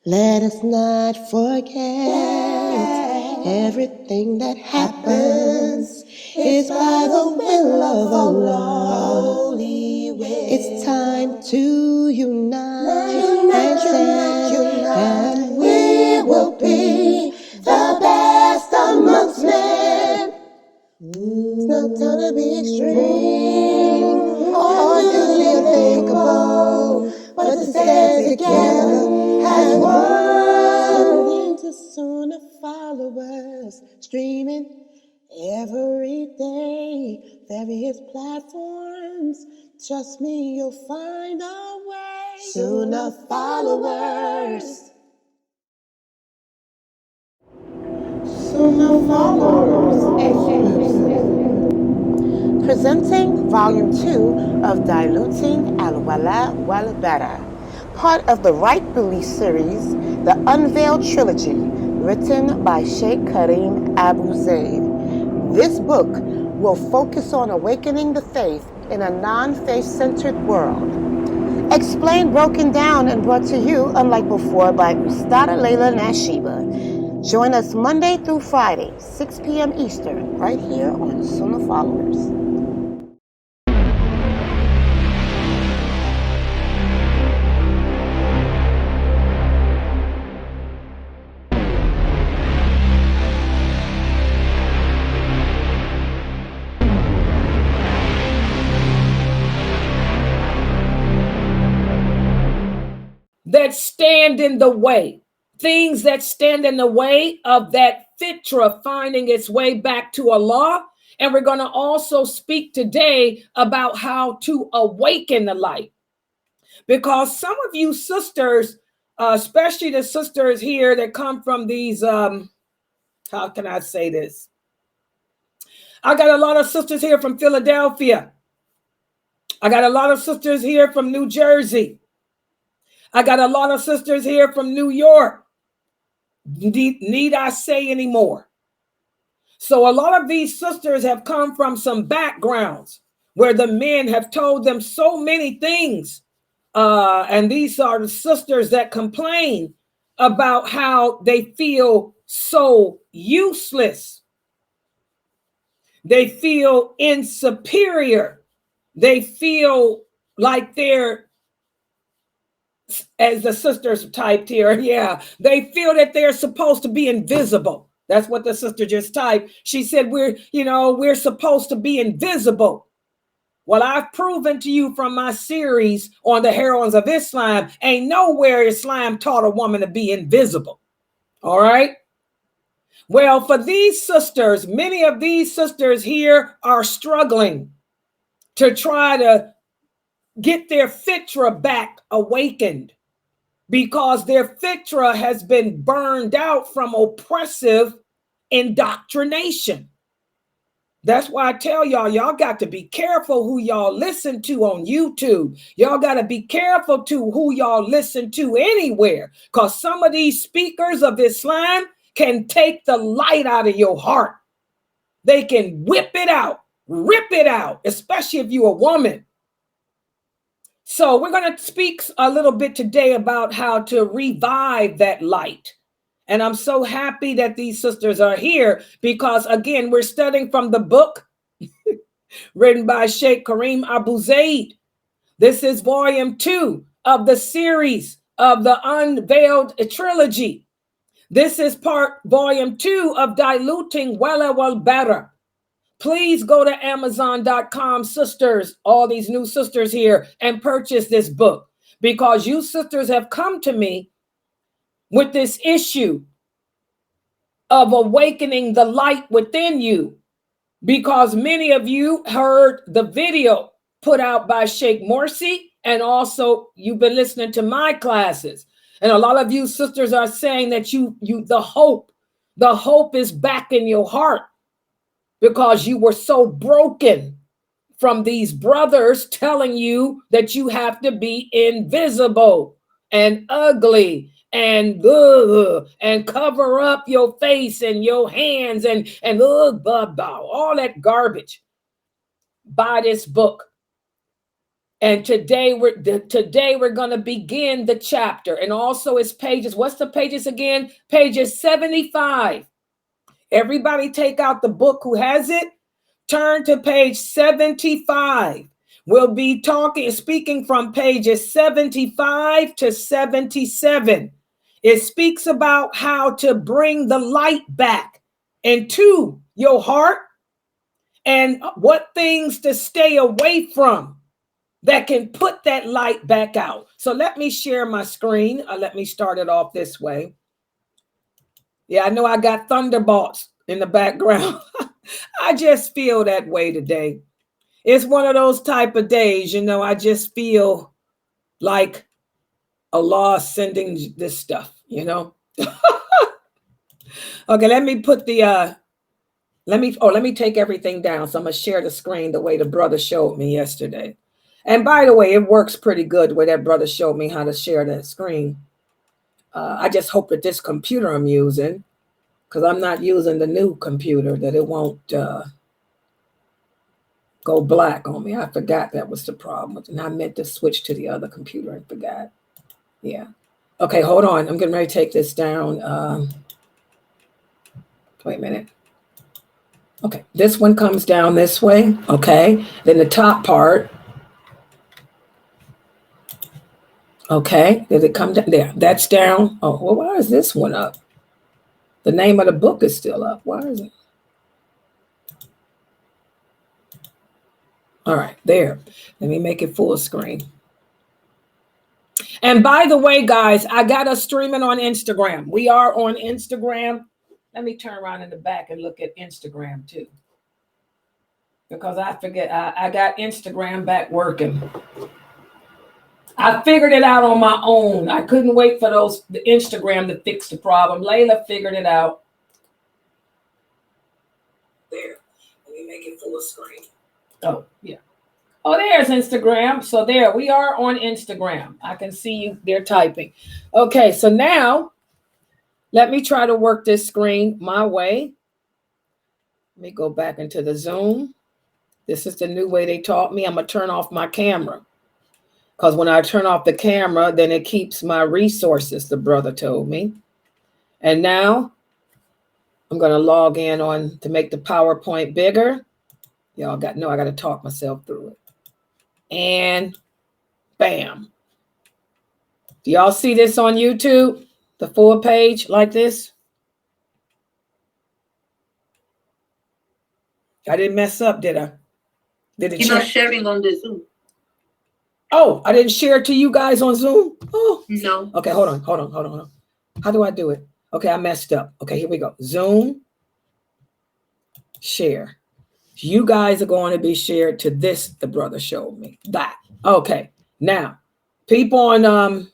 Let us not forget everything that happens is by the will of Allah. It's time to unite and stand, and we will be the best amongst men. It's not time to be extreme or do the unthinkable, but to stand together as one. To Sunnah followers streaming every day, various platforms. Trust me, you'll find a way. Sunnah followers. Sunnahfollowers. Presenting Volume 2 of Diluting Wala, Bara, part of the Right Belief series, the Unveiled Trilogy, written by Sheikh Kareem Abu Zaid. This book will focus on awakening the faith in a non-faith-centered world. Explained, broken down, and brought to you, unlike before, by Ustadah Laila Nasheeba. Join us Monday through Friday, 6 p.m. Eastern, right here on Sunnahfollowers. That stand in the way, things that stand in the way of that fitra finding its way back to Allah. And we're going to also speak today about how to awaken the light. Because some of you sisters, especially the sisters here that come from these, how can I say this? I got a lot of sisters here from Philadelphia. I got a lot of sisters here from New Jersey. I got a lot of sisters here from New York. Need I say any more? So a lot of these sisters have come from some backgrounds where the men have told them so many things. And these are the sisters that complain about how they feel so useless. They feel insuperior. They feel like they're, as the sisters typed here, yeah, they feel that they're supposed to be invisible. That's what the sister just typed. She said, we're supposed to be invisible. Well, I've proven to you from my series on the heroines of Islam, ain't nowhere Islam taught a woman to be invisible. All right. Well, for these sisters, many of these sisters here are struggling to try to get their fitra back awakened, because their fitra has been burned out from oppressive indoctrination. That's why I tell y'all got to be careful who y'all listen to on YouTube. Y'all got to be careful to who y'all listen to anywhere, because some of these speakers of Islam can take the light out of your heart. They can whip it out, rip it out, especially if you're a woman. So we're going to speak a little bit today about how to revive that light. And I'm so happy that these sisters are here because, again, we're studying from the book written by Sheikh Kareem Abu Zaid. This is volume 2 of the series of the Unveiled Trilogy. This is volume 2 of Diluting Wala, Bara. Please go to Amazon.com, sisters, all these new sisters here, and purchase this book, because you sisters have come to me with this issue of awakening the light within you, because many of you heard the video put out by Sheikh Morsi, and also you've been listening to my classes. And a lot of you sisters are saying that the hope is back in your heart, because you were so broken from these brothers telling you that you have to be invisible and ugly and cover up your face and your hands and all that garbage. Buy this book And today we're going to begin the chapter. And also it's pages. What's the pages again? Pages 75. Everybody take out the book who has it. Turn to page 75. We'll be speaking from pages 75 to 77. It speaks about how to bring the light back into your heart and what things to stay away from that can put that light back out. So let me share my screen. Let me start it off this way. Yeah, I know I got thunderbolts in the background. I just feel that way today. It's one of those type of days, I just feel like Allah sending this stuff, Okay, let me put the, let me take everything down. So I'm going to share the screen the way the brother showed me yesterday. And by the way, it works pretty good the way that brother showed me how to share that screen. I just hope that this computer I'm using, because I'm not using the new computer, that it won't go black on me. I forgot that was the problem. And I meant to switch to the other computer and forgot. Yeah. Okay, hold on. I'm getting ready to take this down. Wait a minute. Okay, this one comes down this way. Okay, then the top part. Okay, did it come down there? That's down. Oh, well, why is this one up? The name of the book is still up. Why is it? All right, there. Let me make it full screen. And by the way, guys, I got us streaming on Instagram. We are on Instagram. Let me turn around in the back and look at Instagram too. Because I forget, I got Instagram back working. I figured it out on my own. I couldn't wait for the Instagram to fix the problem. Layla figured it out. There. Let me make it full screen. Oh, yeah. Oh, there's Instagram. So there, we are on Instagram. I can see you there typing. Okay, so now let me try to work this screen my way. Let me go back into the Zoom. This is the new way they taught me. I'm going to turn off my camera. Because when I turn off the camera, then it keeps my resources, the brother told me. And now I'm going to log in on to make the PowerPoint bigger. Y'all I got to talk myself through it. And bam. Do y'all see this on YouTube? The full page like this? I didn't mess up, did I? Did it? You're not sharing on the Zoom. Oh, I didn't share it to you guys on Zoom? Oh. No. Okay, hold on. How do I do it? Okay, I messed up. Okay, here we go. Zoom. Share. You guys are going to be shared to this, the brother showed me. That. Okay. Now, people on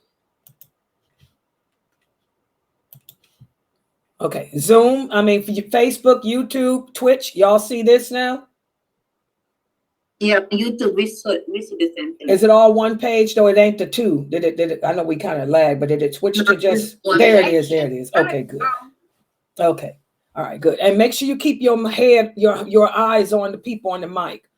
okay, Zoom, I mean for Facebook, YouTube, Twitch, y'all see this now? Yeah, YouTube, we see the same thing. Is it all one page? No, it ain't the two. Did it? I know we kind of lagged, but did it switch to just there it is. There it is. Okay, good. Okay. All right, good. And make sure you keep your head, your eyes on the people on the mic.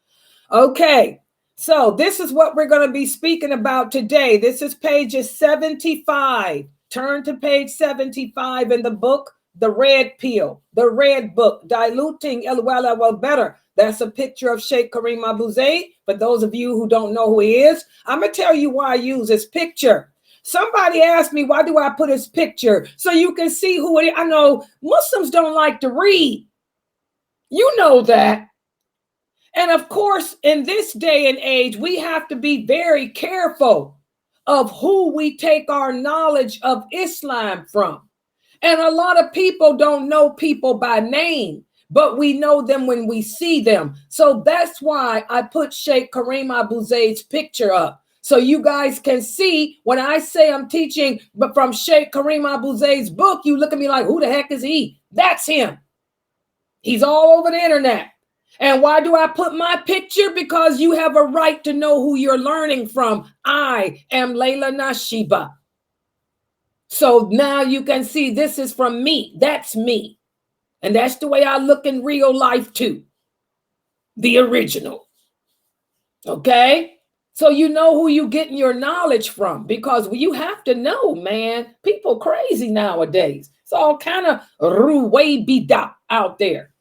Okay. So this is what we're going to be speaking about today. This is pages 75. Turn to page 75 in the book, The Red Pill, the Red Book, Diluting Wala Better. That's a picture of Sheikh Kareem Abu Zaid. For those of you who don't know who he is, I'm going to tell you why I use this picture. Somebody asked me, why do I put his picture? So you can see who it is. I know Muslims don't like to read. You know that. And of course, in this day and age, we have to be very careful of who we take our knowledge of Islam from. And a lot of people don't know people by name, but we know them when we see them. So that's why I put Sheikh Kareem Abu Zaid's picture up. So you guys can see when I say I'm teaching but from Sheikh Kareem Abu Zaid's book, you look at me like, who the heck is he? That's him. He's all over the internet. And why do I put my picture? Because you have a right to know who you're learning from. I am Laila Nasheeba. So now you can see this is from me. That's me. And that's the way I look in real life too. The original. Okay? So you know who you getting your knowledge from, because you have to know, man, people crazy nowadays. It's all kind of ruway bida out there.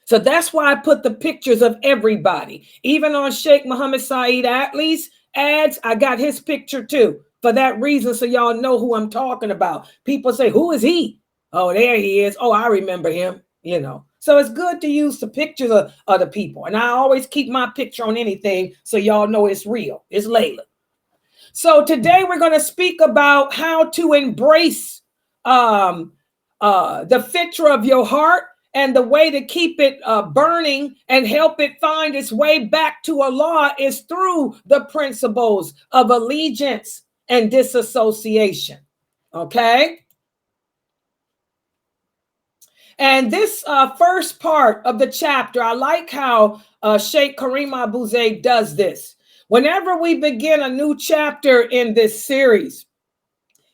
So that's why I put the pictures of everybody. Even on Sheikh Muhammad Saeed Atlee's ads, I got his picture too. For that reason, so y'all know who I'm talking about. People say, who is he? Oh, there he is. Oh, I remember him, you know. So it's good to use the pictures of other people. And I always keep my picture on anything so y'all know it's real. It's Laila. So today we're going to speak about how to embrace the fitra of your heart, and the way to keep it burning and help it find its way back to Allah is through the principles of allegiance and disassociation. Okay? And this first part of the chapter, I like how Sheikh Kareem Abu Zayd does this. Whenever we begin a new chapter in this series,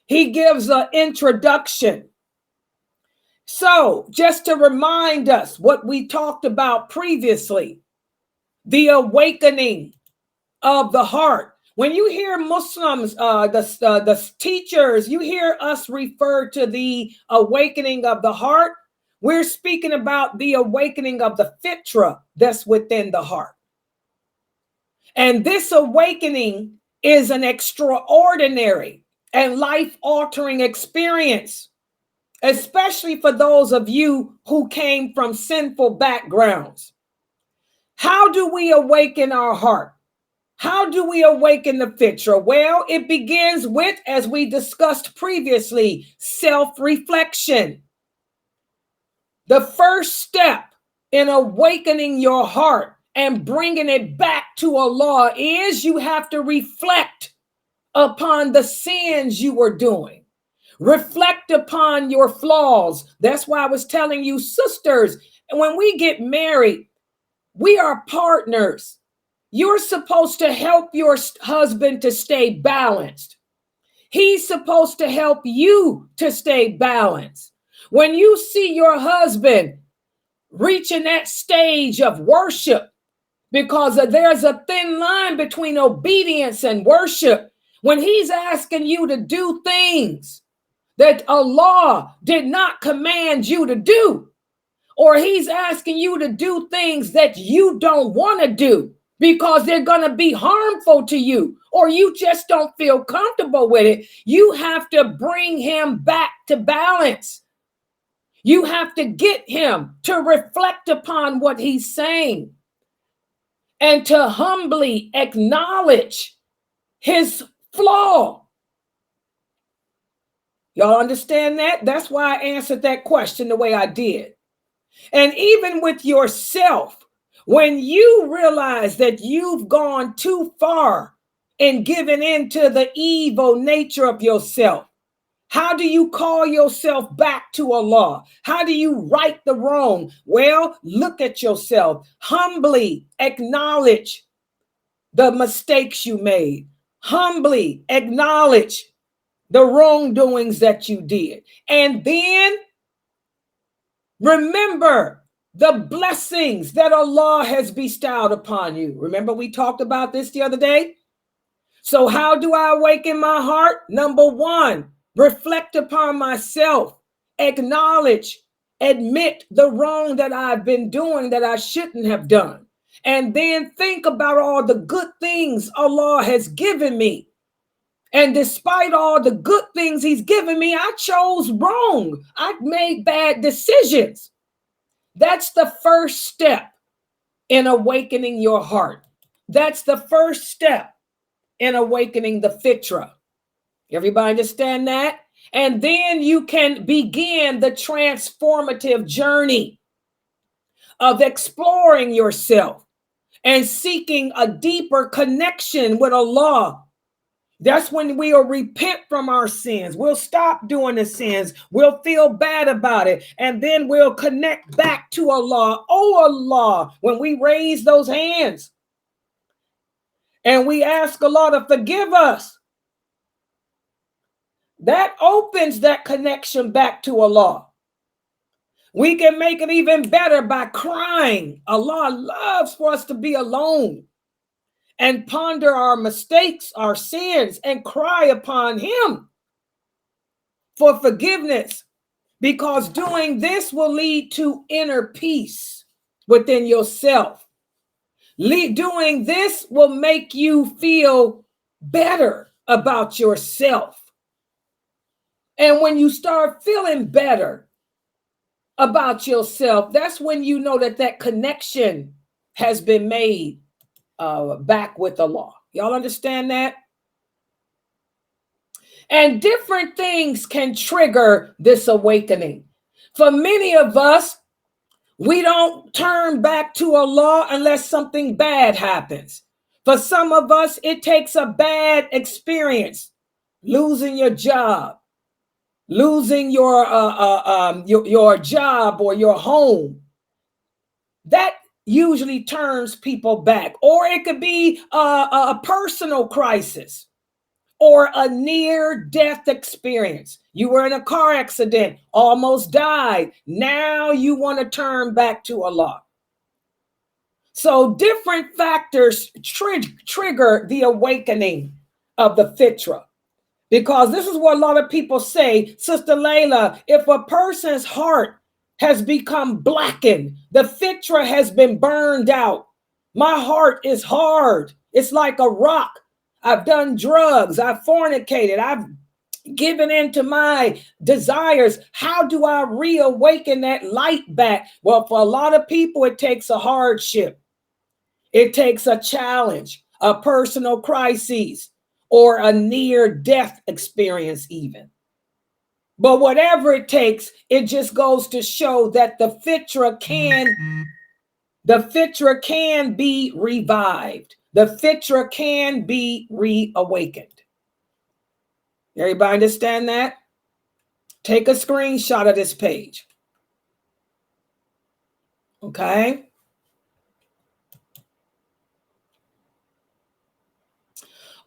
he gives an introduction. So just to remind us what we talked about previously, the awakening of the heart. When you hear Muslims, the teachers, you hear us refer to the awakening of the heart, we're speaking about the awakening of the fitra that's within the heart. And this awakening is an extraordinary and life-altering experience, especially for those of you who came from sinful backgrounds. How do we awaken our heart? How do we awaken the fitra? Well, it begins with, as we discussed previously, self-reflection. The first step in awakening your heart and bringing it back to Allah is you have to reflect upon the sins you were doing. Reflect upon your flaws. That's why I was telling you, sisters, when we get married, we are partners. You're supposed to help your husband to stay balanced. He's supposed to help you to stay balanced. When you see your husband reaching that stage of worship, because there's a thin line between obedience and worship, when he's asking you to do things that Allah did not command you to do, or he's asking you to do things that you don't want to do because they're going to be harmful to you, or you just don't feel comfortable with it, you have to bring him back to balance. You have to get him to reflect upon what he's saying and to humbly acknowledge his flaw. Y'all understand that? That's why I answered that question the way I did. And even with yourself, when you realize that you've gone too far in giving in to the evil nature of yourself, how do you call yourself back to Allah? How do you right the wrong? Well, look at yourself. Humbly acknowledge the mistakes you made. Humbly acknowledge the wrongdoings that you did. And then remember the blessings that Allah has bestowed upon you. Remember, we talked about this the other day? So how do I awaken my heart? Number one, reflect upon myself, acknowledge, admit the wrong that I've been doing that I shouldn't have done. And then think about all the good things Allah has given me. And despite all the good things he's given me, I chose wrong. I made bad decisions. That's the first step in awakening your heart. That's the first step in awakening the fitra. Everybody understand that? And then you can begin the transformative journey of exploring yourself and seeking a deeper connection with Allah. That's when we'll repent from our sins. We'll stop doing the sins. We'll feel bad about it. And then we'll connect back to Allah. Oh, Allah, when we raise those hands and we ask Allah to forgive us, that opens that connection back to Allah. We can make it even better by crying. Allah loves for us to be alone and ponder our mistakes, our sins, and cry upon him for forgiveness, because doing this will lead to inner peace within yourself. Doing this will make you feel better about yourself. And when you start feeling better about yourself, that's when you know that that connection has been made back with Allah. Y'all understand that? And different things can trigger this awakening. For many of us, we don't turn back to Allah unless something bad happens. For some of us, it takes a bad experience, losing your job, losing your job or your home. That usually turns people back. Or it could be a personal crisis or a near-death experience. You were in a car accident, almost died. Now you want to turn back to Allah. So different factors trigger the awakening of the fitra. Because this is what a lot of people say, Sister Laila, if a person's heart has become blackened, the fitra has been burned out. My heart is hard. It's like a rock. I've done drugs. I've fornicated. I've given in to my desires. How do I reawaken that light back? Well, for a lot of people, it takes a hardship. It takes a challenge, a personal crisis, or a near-death experience even. But whatever it takes, it just goes to show that the fitra can be revived. The fitra can be reawakened. Everybody understand that? Take a screenshot of this page. Okay?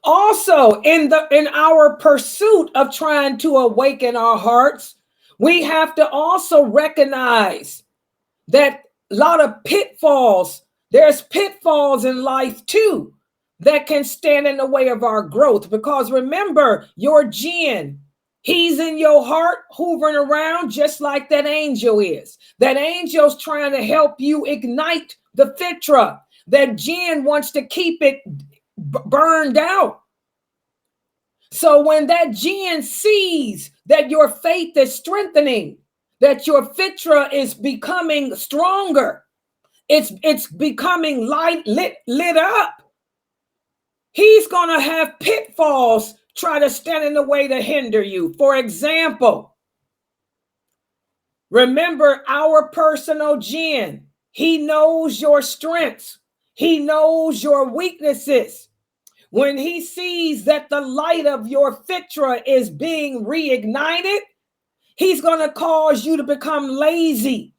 Also, in our pursuit of trying to awaken our hearts, we have to also recognize that a lot of pitfalls, there's pitfalls in life too that can stand in the way of our growth. Because remember, your jinn, he's in your heart hovering around just like that angel is. That angel's trying to help you ignite the fitra. That jinn wants to keep it burned out. So when that jinn sees that your faith is strengthening, that your fitra is becoming stronger, it's becoming lit up, he's going to have pitfalls try to stand in the way to hinder you. For example, remember our personal jinn, he knows your strengths, he knows your weaknesses. When he sees that the light of your fitra is being reignited, he's going to cause you to become lazy.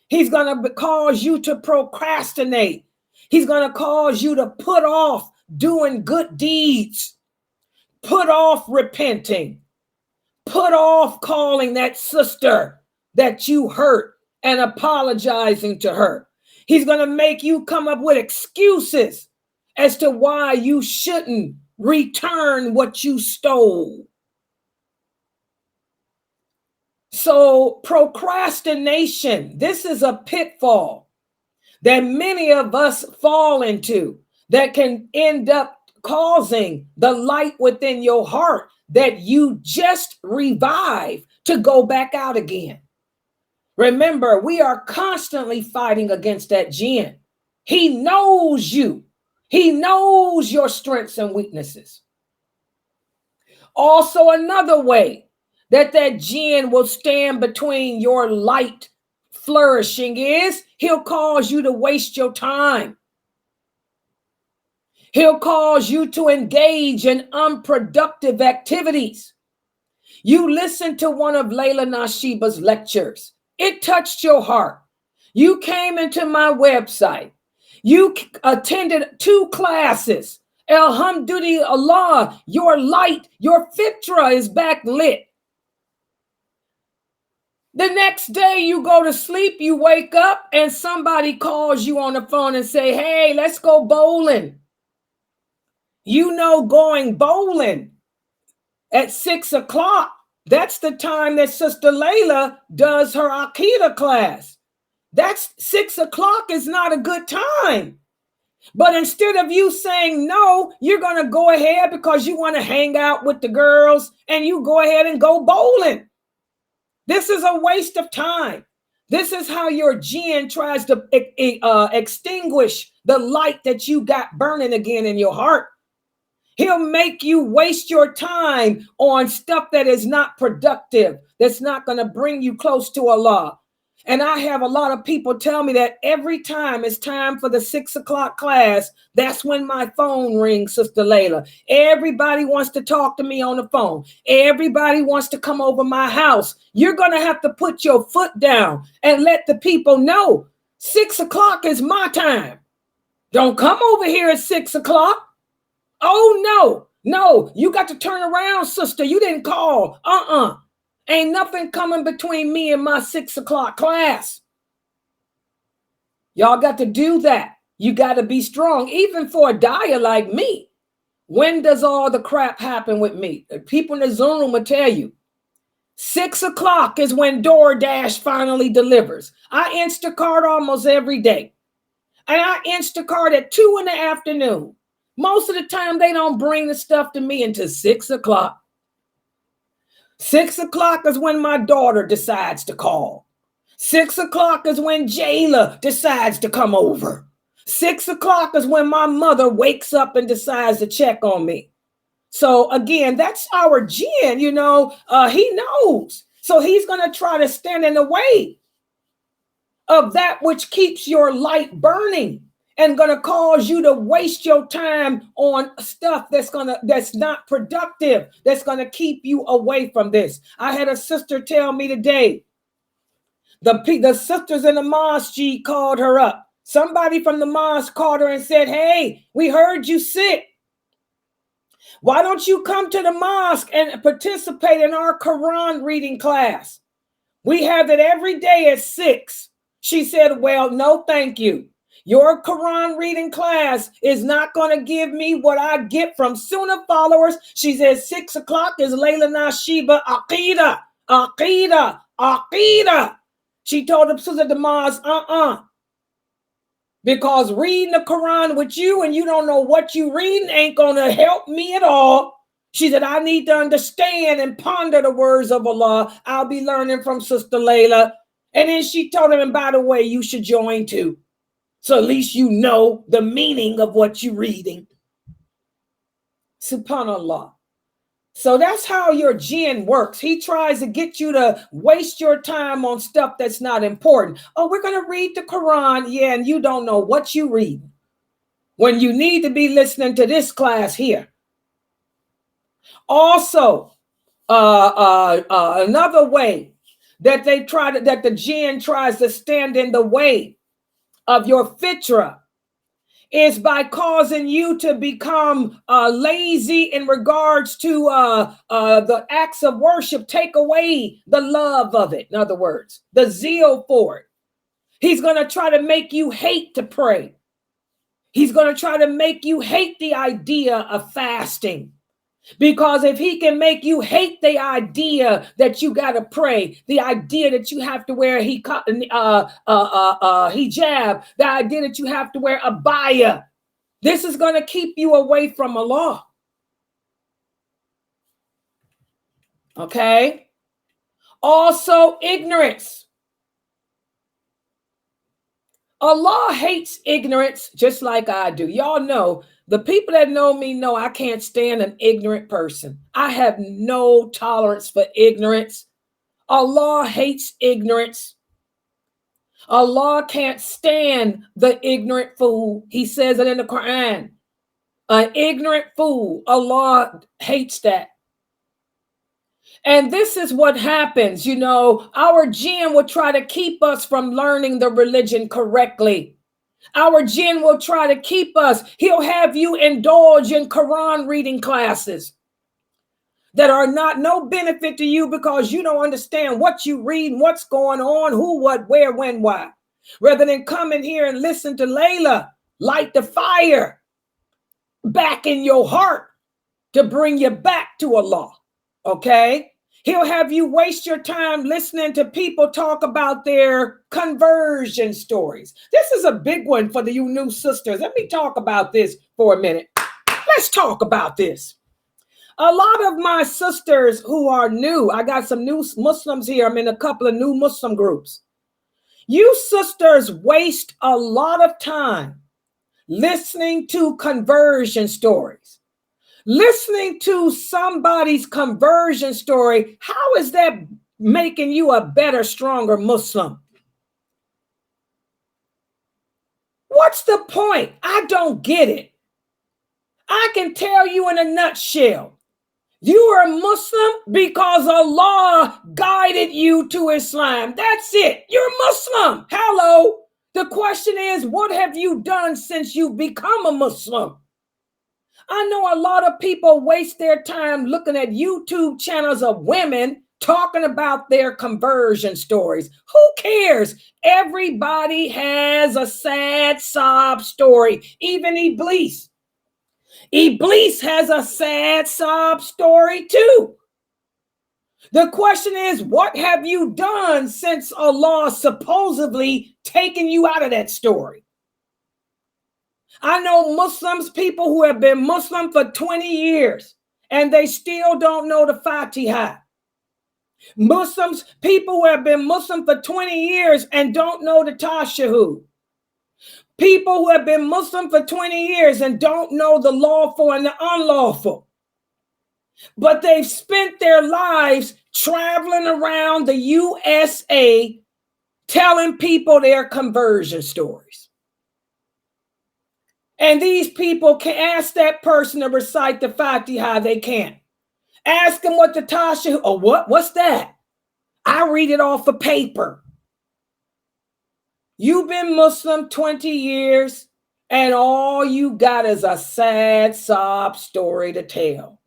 He's going to cause you to procrastinate. He's going to cause you to put off doing good deeds, put off repenting, put off calling that sister that you hurt and apologizing to her. He's going to make you come up with excuses as to why you shouldn't return what you stole. So procrastination, this is a pitfall that many of us fall into that can end up causing the light within your heart that you just revive to go back out again. Remember, we are constantly fighting against that jinn. He knows you. He knows your strengths and weaknesses. Also, another way that jinn will stand between your light flourishing is he'll cause you to waste your time. He'll cause you to engage in unproductive activities. You listened to one of Laila Nasheeba's lectures. It touched your heart. You came into my website. You attended 2 classes. Alhamdulillah, your light, your fitra is back lit. The next day you go to sleep, you wake up and somebody calls you on the phone and say, hey, let's go bowling. going bowling at 6 o'clock. That's the time that Sister Laila does her Aqidah class. That's 6 o'clock is not a good time. But instead of you saying no, you're going to go ahead because you want to hang out with the girls and you go ahead and go bowling. This is a waste of time. This is how your jinn tries to extinguish the light that you got burning again in your heart. He'll make you waste your time on stuff that is not productive, that's not going to bring you close to Allah. And I have a lot of people tell me that every time it's time for the 6 o'clock class, that's when my phone rings, Sister Laila. Everybody wants to talk to me on the phone. Everybody wants to come over my house. You're going to have to put your foot down and let the people know 6 o'clock is my time. Don't come over here at 6 o'clock. Oh, no, you got to turn around, sister. You didn't call. Ain't nothing coming between me and my 6 o'clock class. Y'all got to do that. You got to be strong. Even for a dyer like me, when does all the crap happen with me? People in the Zoom room will tell you. 6 o'clock is when DoorDash finally delivers. I Instacart almost every day. And I Instacart at 2 in the afternoon. Most of the time, they don't bring the stuff to me until 6 o'clock. 6 o'clock is when my daughter decides to call. 6 o'clock is when Jayla decides to come over. 6 o'clock is when my mother wakes up and decides to check on me. So again, that's our jinn, he knows. So he's going to try to stand in the way of that which keeps your light burning and going to cause you to waste your time on stuff that's not productive, that's going to keep you away from this. I had a sister tell me today, the sisters in the mosque called her up. Somebody from the mosque called her and said, hey, we heard you sick. Why don't you come to the mosque and participate in our Quran reading class? We have it every day at 6. She said, well, no, thank you. Your Quran reading class is not going to give me what I get from Sunnah followers. She says 6 o'clock is Laila Nasheeba Aqidah. She told the Sister Damaz, because reading the Quran with you and you don't know what you reading ain't going to help me at all. She said, I need to understand and ponder the words of Allah. I'll be learning from Sister Laila. And then she told him, and by the way, you should join too. So at least you know the meaning of what you're reading. SubhanAllah. So that's how your jinn works. He tries to get you to waste your time on stuff that's not important. Oh, we're going to read the Quran. Yeah, and you don't know what you read when you need to be listening to this class here. Also, another way that the jinn tries to stand in the way of your fitra is by causing you to become lazy in regards to the acts of worship. Take away the love of it. In other words, the zeal for it. He's going to try to make you hate to pray. He's going to try to make you hate the idea of fasting. Because if he can make you hate the idea that you got to pray, the idea that you have to wear hijab, the idea that you have to wear abaya, this is going to keep you away from Allah. Okay? Also, ignorance. Allah hates ignorance just like I do. Y'all know, the people that know me know I can't stand an ignorant person. I have no tolerance for ignorance. Allah hates ignorance. Allah can't stand the ignorant fool. He says it in the Quran. An ignorant fool, Allah hates that. And this is what happens, our jinn will try to keep us from learning the religion correctly. Our jinn will try to keep us. He'll have you indulge in Quran reading classes that are no benefit to you because you don't understand what you read and what's going on, who, what, where, when, why. Rather than come in here and listen to Laila light the fire. back in your heart to bring you back to Allah. Okay? He'll have you waste your time listening to people talk about their conversion stories. This is a big one for you new sisters. Let me talk about this for a minute. Let's talk about this. A lot of my sisters who are new, I got some new Muslims here. I'm in a couple of new Muslim groups. You sisters waste a lot of time listening to conversion stories. Listening to somebody's conversion story, how is that making you a better, stronger Muslim? What's the point? I don't get it. I can tell you in a nutshell, you are a Muslim because Allah guided you to Islam. That's it. You're a Muslim. Hello. The question is, what have you done since you've become a Muslim? I know a lot of people waste their time looking at YouTube channels of women talking about their conversion stories. Who cares? Everybody has a sad sob story, even Iblis. Iblis has a sad sob story too. The question is, what have you done since Allah supposedly taken you out of that story? I know Muslims, people who have been Muslim for 20 years, and they still don't know the Fatiha. Muslims, people who have been Muslim for 20 years and don't know the Tashahhud. People who have been Muslim for 20 years and don't know the lawful and the unlawful. But they've spent their lives traveling around the USA telling people their conversion stories. And these people can ask that person to recite the Fatiha. They can't. Ask them what the Tashahhud, or what's that? I read it off of paper. You've been Muslim 20 years, and all you got is a sad sob story to tell.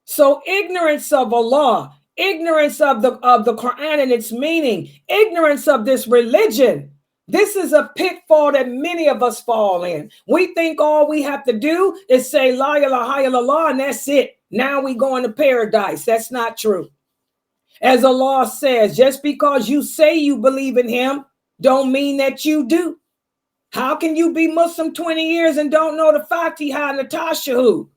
So ignorance of Allah, ignorance of the Quran and its meaning, ignorance of this religion, this is a pitfall that many of us fall in. We think all we have to do is say La ilaha illallah and that's it. Now we go into paradise. That's not true. As Allah says, just because you say you believe in him, don't mean that you do. How can you be Muslim 20 years and don't know the Fatiha and the Tashahhud?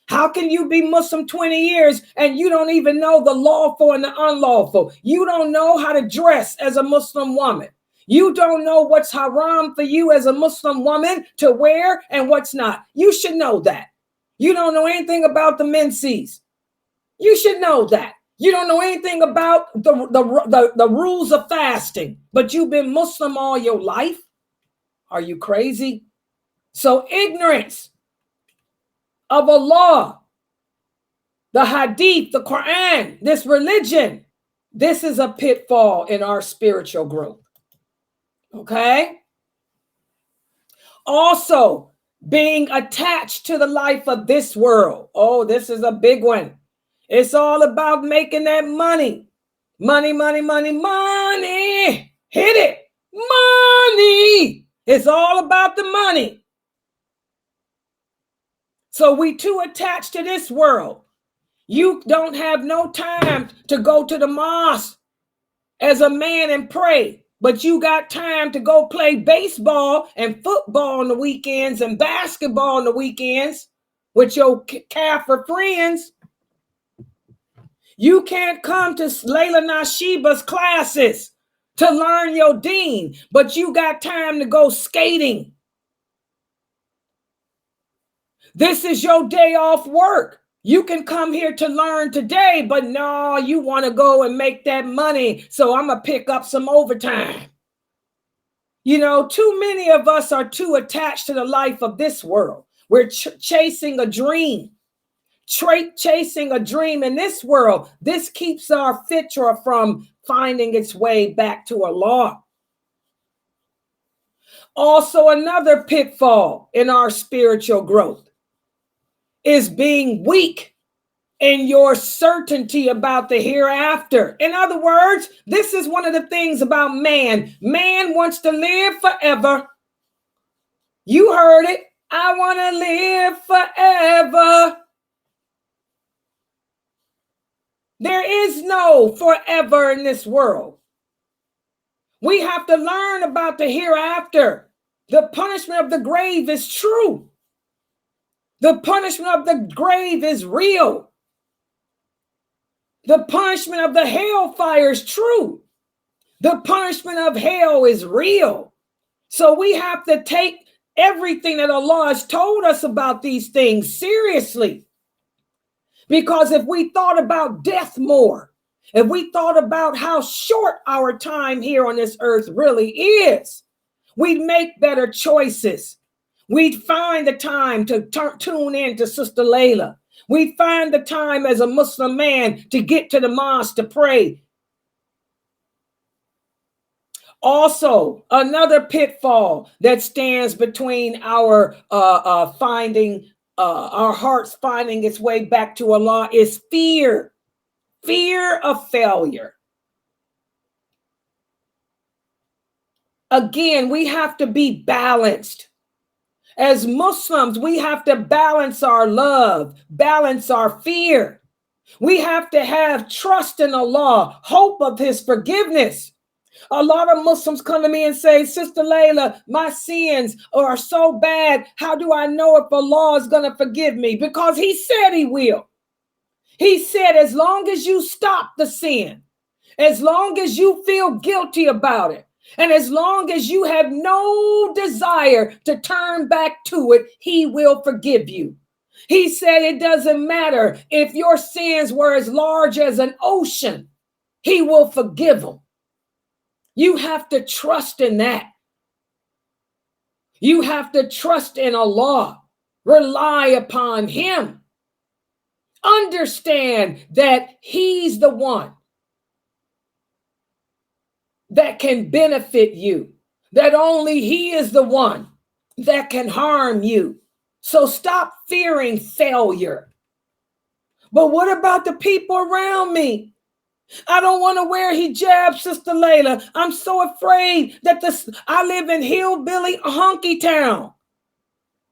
How can you be Muslim 20 years and you don't even know the lawful and the unlawful? You don't know how to dress as a Muslim woman. You don't know what's haram for you as a Muslim woman to wear and what's not. You should know that. You don't know anything about the menses. You should know that. You don't know anything about the rules of fasting, but you've been Muslim all your life. Are you crazy? So ignorance of Allah, the Hadith, the Quran, this religion, this is a pitfall in our spiritual growth. Okay? Also, being attached to the life of this world. Oh, this is a big one. It's all about making that money. Money, money, money, money. Hit it. Money. It's all about the money. So we too attached to this world. You don't have no time to go to the mosque as a man and pray, but you got time to go play baseball and football on the weekends and basketball on the weekends with your Kaffir friends. You can't come to Laila Nasheeba's classes to learn your deen, but you got time to go skating. This is your day off work. You can come here to learn today, but no, you want to go and make that money. So I'm going to pick up some overtime. You know, too many of us are too attached to the life of this world. We're chasing a dream. Chasing a dream in this world. This keeps our fitra from finding its way back to Allah. Also, another pitfall in our spiritual growth is being weak in your certainty about the hereafter. In other words, this is one of the things about man. Man wants to live forever. You heard it. I want to live forever. There is no forever in this world. We have to learn about the hereafter. The punishment of the grave is true. The punishment of the grave is real. The punishment of the hellfire is true. The punishment of hell is real. So we have to take everything that Allah has told us about these things seriously. Because if we thought about death more, if we thought about how short our time here on this earth really is, we'd make better choices. We'd find the time to tune in to Sister Laila. We'd find the time as a Muslim man to get to the mosque to pray. Also, another pitfall that stands between our our hearts finding its way back to Allah is fear. Fear of failure. Again, we have to be balanced. As Muslims, we have to balance our love, balance our fear. We have to have trust in Allah, hope of His forgiveness. A lot of Muslims come to me and say, Sister Laila, my sins are so bad. How do I know if Allah is going to forgive me? Because He said He will. He said, as long as you stop the sin, as long as you feel guilty about it, and as long as you have no desire to turn back to it, He will forgive you. He said it doesn't matter if your sins were as large as an ocean, He will forgive them. You have to trust in that. You have to trust in Allah. Rely upon Him. Understand that He's the one that can benefit you, that only He is the one that can harm you. So stop fearing failure. But what about the people around me? I don't want to wear hijab, Sister Laila. I'm so afraid that I live in hillbilly honky town.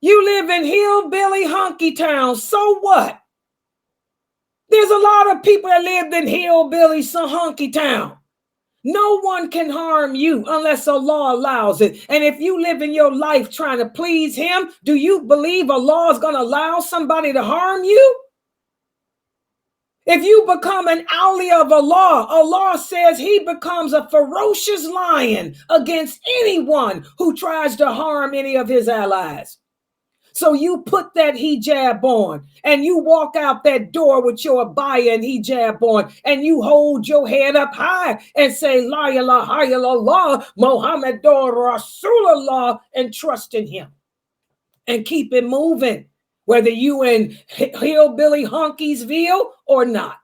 You live in hillbilly honky town. So what? There's a lot of people that lived in hillbilly honky town. No one can harm you unless Allah allows it. And if you live in your life trying to please Him, do you believe Allah is going to allow somebody to harm you? If you become an awliya of Allah, Allah says He becomes a ferocious lion against anyone who tries to harm any of His allies. So you put that hijab on and you walk out that door with your abaya and hijab on and you hold your head up high and say, La ilaha illallah, Muhammadur Rasulullah, and trust in Him and keep it moving, whether you in hillbilly Honkiesville or not.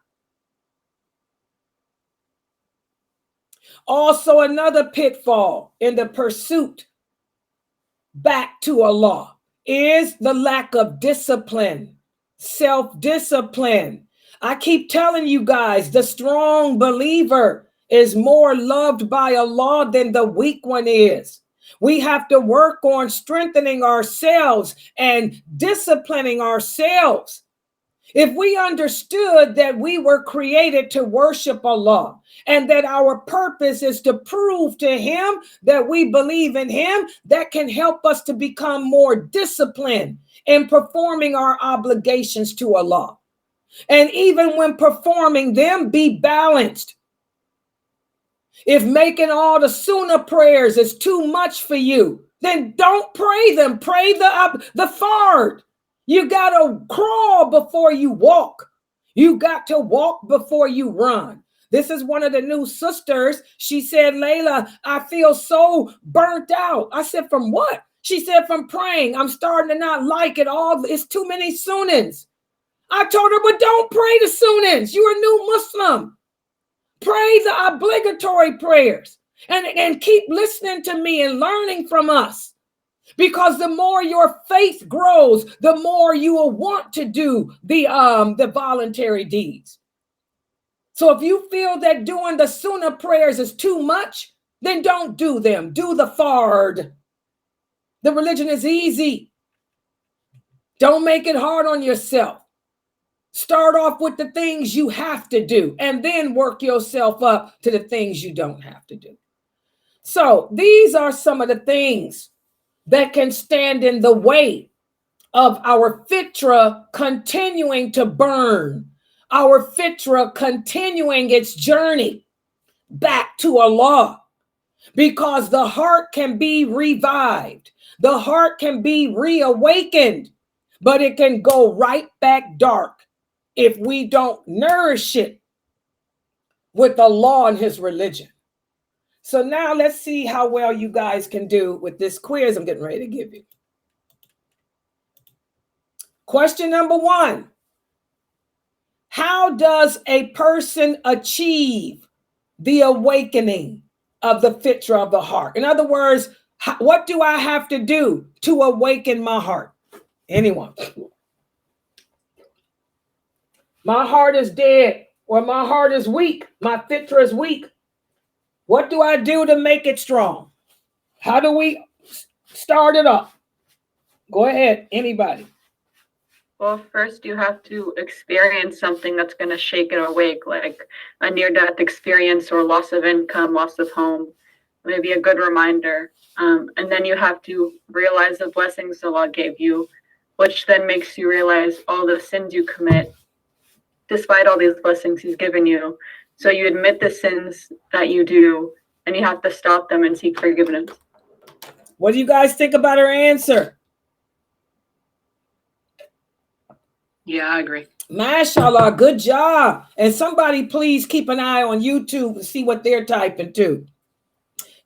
Also, another pitfall in the pursuit back to Allah is the lack of discipline, self-discipline. I keep telling you guys, the strong believer is more loved by Allah than the weak one is. We have to work on strengthening ourselves and disciplining ourselves. If we understood that we were created to worship Allah and that our purpose is to prove to Him that we believe in Him, that can help us to become more disciplined in performing our obligations to Allah. And even when performing them, be balanced. If making all the sunnah prayers is too much for you, then don't pray them. Pray the fard. You got to crawl before you walk. You got to walk before you run. This is one of the new sisters. She said, Laila, I feel so burnt out. I said, from what? She said, from praying. I'm starting to not like it all. It's too many sunnahs. I told her, but don't pray the sunnahs. You're a new Muslim. Pray the obligatory prayers and keep listening to me and learning from us. Because the more your faith grows, the more you will want to do the voluntary deeds. So if you feel that doing the sunnah prayers is too much, then don't do them. Do the fard. The religion is easy. Don't make it hard on yourself. Start off with the things you have to do and then work yourself up to the things you don't have to do. So these are some of the things that can stand in the way of our fitra continuing to burn, our fitra continuing its journey back to Allah, because the heart can be revived, the heart can be reawakened, but it can go right back dark if we don't nourish it with the law and his religion. So now let's see how well you guys can do with this quiz I'm getting ready to give you. Question number 1. How does a person achieve the awakening of the fitra of the heart? In other words, what do I have to do to awaken my heart? Anyone? My heart is dead, or my heart is weak. My fitra is weak. What do I do to make it strong? How do we start it up? Go ahead, anybody. Well, first you have to experience something that's going to shake it awake, like a near-death experience or loss of income, loss of home, maybe a good reminder. And then you have to realize the blessings Allah gave you, which then makes you realize all the sins you commit, despite all these blessings He's given you. So you admit the sins that you do, and you have to stop them and seek forgiveness. What do you guys think about her answer? Yeah, I agree. MashaAllah, good job. And somebody please keep an eye on YouTube and see what they're typing too.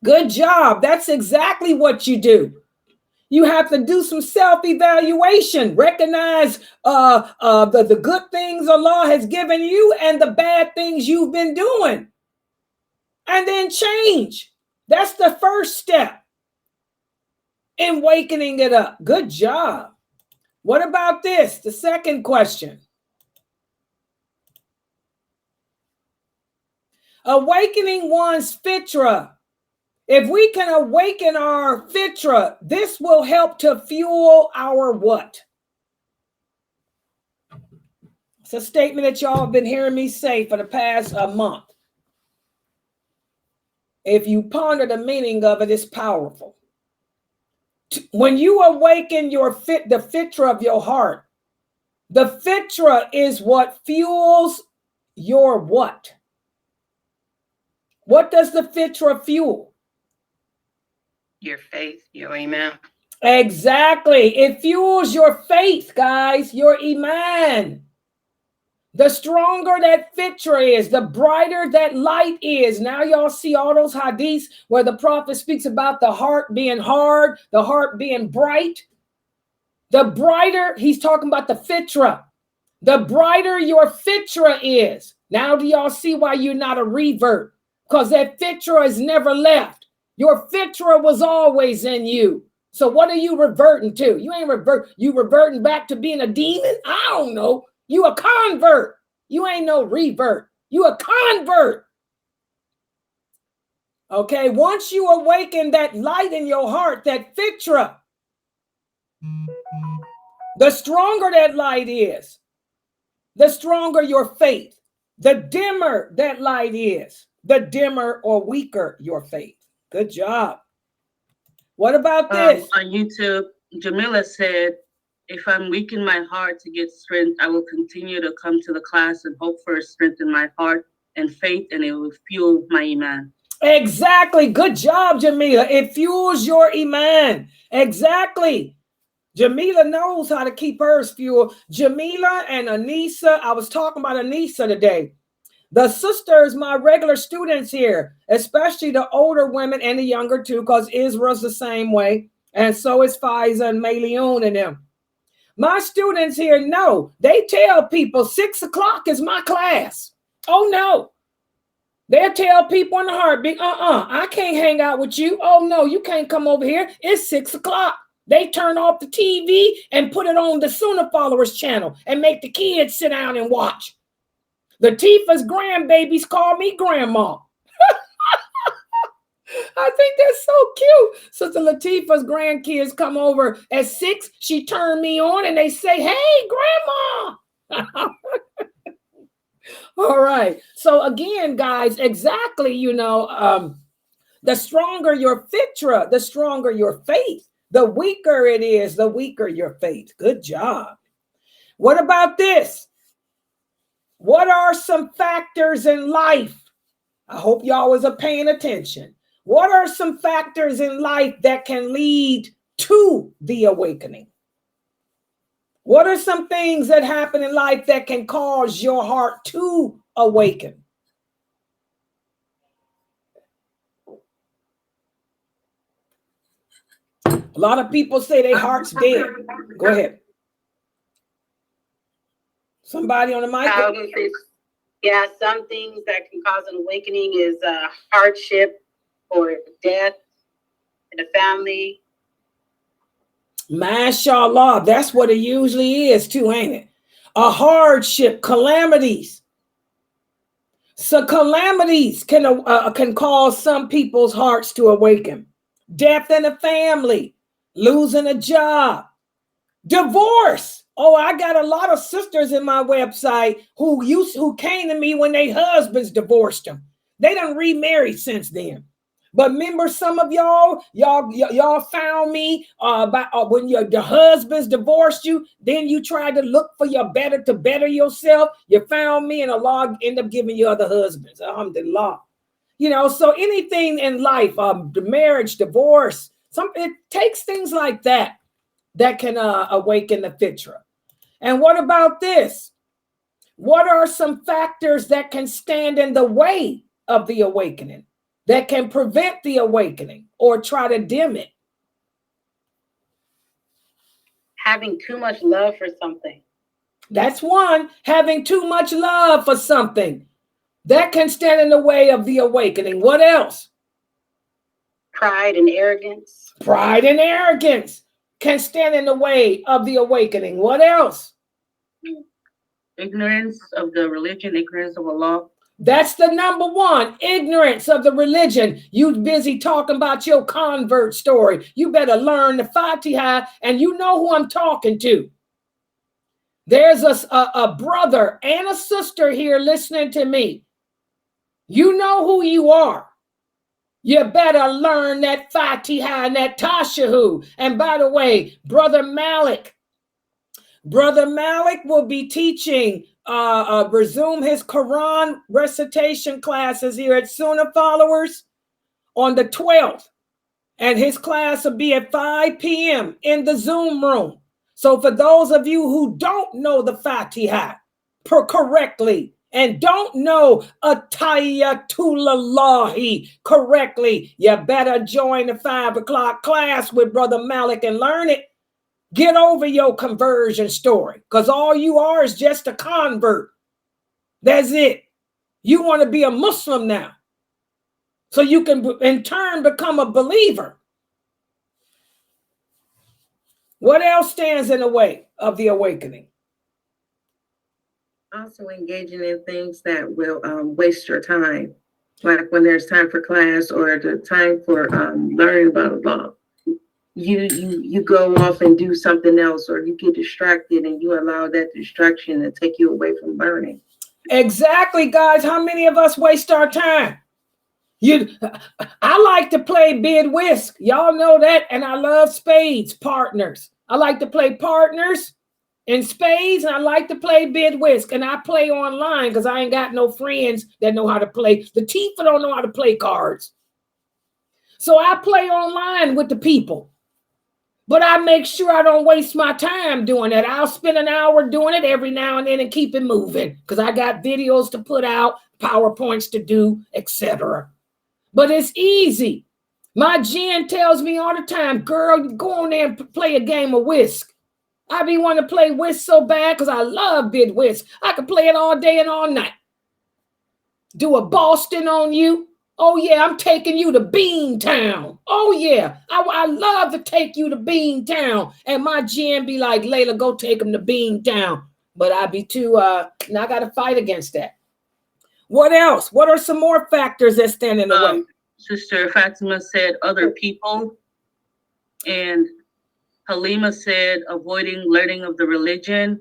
Good job. That's exactly what you do. You have to do some self-evaluation. Recognize the good things Allah has given you and the bad things you've been doing. And then change. That's the first step in wakening it up. Good job. What about this? The second question. Awakening one's fitra. If we can awaken our fitra, this will help to fuel our what? It's a statement that y'all have been hearing me say for the past month. If you ponder the meaning of it, it's powerful. When you awaken the fitra of your heart, the fitra is what fuels your what? What does the fitra fuel? Your faith, your iman. Exactly. It fuels your faith, guys, your iman. The stronger that fitra is, the brighter that light is. Now y'all see all those hadiths where the prophet speaks about the heart being hard, the heart being bright. The brighter, he's talking about the fitra. The brighter your fitra is. Now do y'all see why you're not a revert? Because that fitra is never left. Your fitra was always in you. So what are you reverting to? You ain't reverting back to being a demon? I don't know. You a convert. You ain't no revert. You a convert. Okay, once you awaken that light in your heart, that fitra, the stronger that light is, the stronger your faith. The dimmer that light is, the dimmer or weaker your faith. Good job. What about this? On YouTube, Jamila said, if I'm weak in my heart to get strength, I will continue to come to the class and hope for strength in my heart and faith, and it will fuel my iman. Exactly. Good job, Jamila. It fuels your iman. Exactly. Jamila knows how to keep hers fueled. Jamila and Anissa, I was talking about Anissa today. The sisters, my regular students here, especially the older women and the younger too, because Israel's the same way. And so is Faiza and Mayleon and them. My students here know, they tell people 6 o'clock is my class. Oh no. They'll tell people in the heartbeat, I can't hang out with you. Oh no, you can't come over here. It's 6 o'clock. They turn off the TV and put it on the Sunnahfollowers channel and make the kids sit down and watch. Latifah's grandbabies call me grandma. I think that's so cute. Sister Latifah's grandkids come over at 6. She turned me on and they say, "Hey, Grandma." All right. So again, guys, exactly, the stronger your fitra, the stronger your faith. The weaker it is, the weaker your faith. Good job. What about this? What are some factors in life? I hope y'all was paying attention. What are some factors in life that can lead to the awakening? What are some things that happen in life that can cause your heart to awaken? A lot of people say their heart's dead. Go ahead. Somebody on the mic? Yeah, some things that can cause an awakening is hardship or death in the family. Mashallah, that's what it usually is too, ain't it? A hardship, calamities. So calamities can cause some people's hearts to awaken. Death in the family, losing a job, divorce. Oh, I got a lot of sisters in my website who came to me when their husbands divorced them. They done remarried since then. But remember, some of y'all found me when your husbands divorced you. Then you tried to look for to better yourself. You found me, and Allah ended up giving you other husbands. Alhamdulillah. So anything in life, the marriage, divorce, it takes things like that can awaken the fitra. And what about this? What are some factors that can stand in the way of the awakening, that can prevent the awakening or try to dim it? Having too much love for something. That's one. Having too much love for something. That can stand in the way of the awakening. What else? Pride and arrogance. Pride and arrogance can stand in the way of the awakening. What else? Ignorance of the religion, ignorance of Allah. That's the number one, ignorance of the religion. You busy talking about your convert story. You better learn the Fatiha, and you know who I'm talking to. There's a brother and a sister here listening to me. You know who you are. You better learn that Fatiha and that Tashahu. And by the way, Brother Malik will be teaching, resume his Quran recitation classes here at Sunnahfollowers on the 12th. And his class will be at 5 p.m. in the Zoom room. So for those of you who don't know the Fatiha correctly, and don't know Attahiyatullahi correctly, you better join the 5 o'clock class with Brother Malik and learn it. Get over your conversion story, because all you are is just a convert. That's it. You want to be a Muslim now, so you can in turn become a believer. What else stands in the way of the awakening? Also engaging in things that will waste your time, like when there's time for class or the time for learning about Allah. You go off and do something else, or you get distracted and you allow that distraction to take you away from learning. Exactly, guys. How many of us waste our time? I like to play bid whisk. Y'all know that. And I love spades, partners. I like to play partners in spades, and I like to play bid whisk. And I play online because I ain't got no friends that know how to play. The Tifa don't know how to play cards. So I play online with the people. But I make sure I don't waste my time doing that. I'll spend an hour doing it every now and then and keep it moving, because I got videos to put out, PowerPoints to do, etc. But it's easy. My Jen tells me all the time, girl, go on there and play a game of whisk. I be wanting to play whisk so bad because I love bid whisk. I can play it all day and all night. Do a Boston on you. Oh, yeah, I'm taking you to Beantown. Oh, yeah, I love to take you to Beantown. And my Jen be like, Layla, go take him to Beantown. But I be too, I got to fight against that. What else? What are some more factors that stand in the way? Sister Fatima said other people. And Halima said avoiding learning of the religion.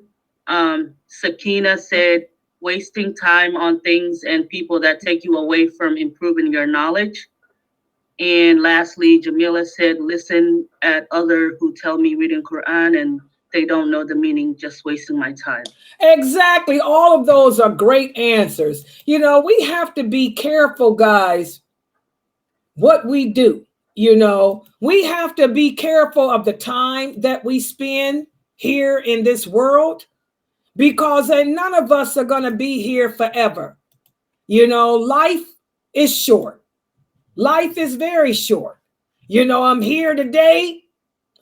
Sakina said wasting time on things and people that take you away from improving your knowledge. And lastly, Jamila said, listen at other who tell me reading Quran and they don't know the meaning, just wasting my time. Exactly. All of those are great answers. You know, we have to be careful, guys, what we do. You know, we have to be careful of the time that we spend here in this world, because none of us are going to be here forever. You know, life is short. Life is very short. You know, I'm here today.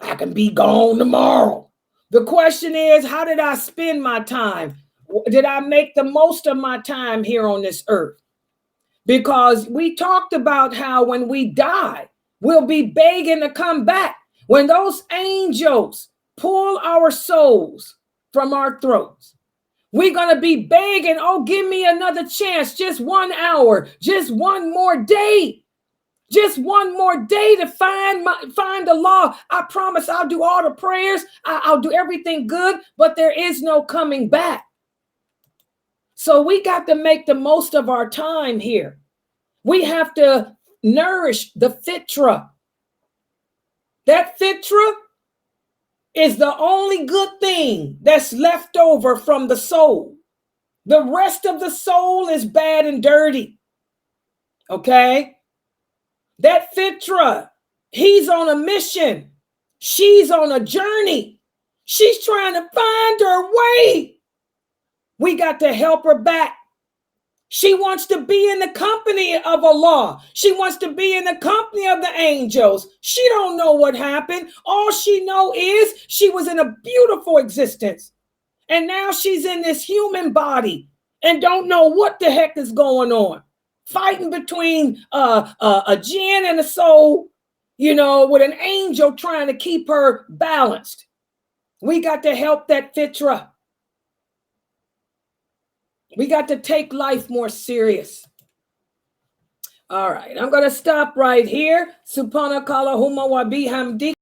I can be gone tomorrow. The question is, how did I spend my time? Did I make the most of my time here on this earth? Because we talked about how when we die, we'll be begging to come back. When those angels pull our souls from our throats, we're going to be begging, oh, give me another chance, just 1 hour, just one more day. Just one more day to find the law. I promise I'll do all the prayers. I'll do everything good, but there is no coming back. So we got to make the most of our time here. We have to nourish the fitra. That fitra is the only good thing that's left over from the soul. The rest of the soul is bad and dirty. Okay? That fitra, he's on a mission. She's on a journey. She's trying to find her way. We got to help her back. She wants to be in the company of Allah. She wants to be in the company of the angels. She don't know what happened. All she know is she was in a beautiful existence. And now she's in this human body and don't know what the heck is going on. Fighting between a jinn and a soul, you know, with an angel trying to keep her balanced. We got to help that fitra. We got to take life more serious. All right, I'm going to stop right here. Subhanakallahumma wa bihamdik.